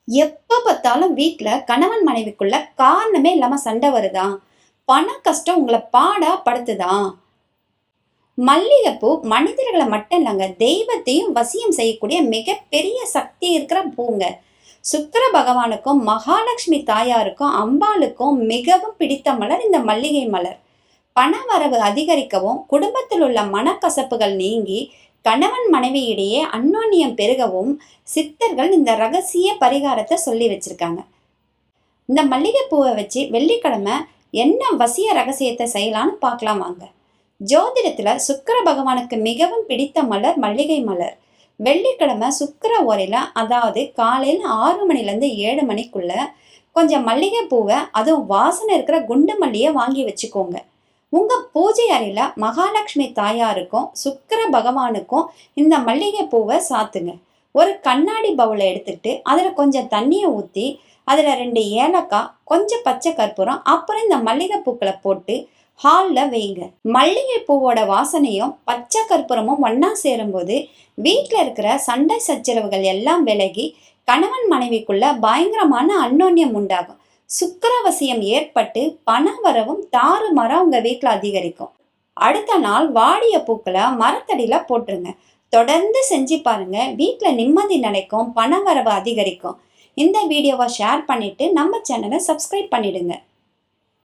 எப்ப பார்த்தாலும் வீட்ல கணவன் மனைவிக்குள்ள காரணமே இல்லாம சண்டை வருதா? பண கஷ்டம் உங்கள பாடா படுத்துதா? மல்லிகைப்பூ மனிதர்களை மட்டும் இல்லைங்க, தெய்வத்தையும் வசியம் செய்யக்கூடிய மிகப்பெரிய சக்தி இருக்கிற பூங்க. சுக்கிர பகவானுக்கும் மகாலட்சுமி தாயாருக்கும் அம்பாளுக்கும் மிகவும் பிடித்த மலர் இந்த மல்லிகை மலர். பணவரவு அதிகரிக்கவும், குடும்பத்தில் உள்ள மனக்கசப்புகள் நீங்கி, கணவன் மனைவியிடையே அந்யோன்யம் பெருகவும் சித்தர்கள் இந்த ரகசிய பரிகாரத்தை சொல்லி வச்சிருக்காங்க. இந்த மல்லிகைப்பூவை வச்சு வெள்ளிக்கிழமை என்ன வசிய ரகசியத்தை செய்யலான்னு பார்க்கலாம் வாங்க. ஜோதிடத்துல சுக்கிர பகவானுக்கு மிகவும் பிடித்த மலர் மல்லிகை மலர். வெள்ளிக்கிழமை சுக்கிர ஓரையில, அதாவது காலையில் 6 மணிலேருந்து 7 மணிக்குள்ள கொஞ்சம் மல்லிகை பூவை, அதுவும் வாசனை இருக்கிற குண்டு மல்லியை வாங்கி வச்சுக்கோங்க. உங்க பூஜை அறையில மகாலட்சுமி தாயாருக்கும் சுக்கிர பகவானுக்கும் இந்த மல்லிகை பூவை சாத்துங்க. ஒரு கண்ணாடி பவுலை எடுத்துக்கிட்டு அதுல கொஞ்சம் தண்ணியை ஊற்றி அதுல 2 ஏலக்காய், கொஞ்சம் பச்சை கற்பூரம், அப்புறம் இந்த மல்லிகை பூக்களை போட்டு ஹாலில் வைங்க. மல்லிகை பூவோட வாசனையும் பச்சை கற்பூரமும் ஒன்னா சேரும்போது வீட்டில் இருக்கிற சண்டை சச்சரவுகள் எல்லாம் விலகி கணவன் மனைவிக்குள்ள பயங்கரமான அந்யோன்யம் உண்டாகும். சுக்கிரவசியம் ஏற்பட்டு பண வரவும் தாறுமாறா உங்க வீட்டில் அதிகரிக்கும். அடுத்த நாள் வாடிய பூக்களை மரத்தடியில போட்டுருங்க. தொடர்ந்து செஞ்சு பாருங்க, வீட்டில் நிம்மதி நிலைக்கும், பண வரவு அதிகரிக்கும். இந்த வீடியோவை ஷேர் பண்ணிட்டு நம்ம சேனலை சப்ஸ்கிரைப் பண்ணிடுங்க.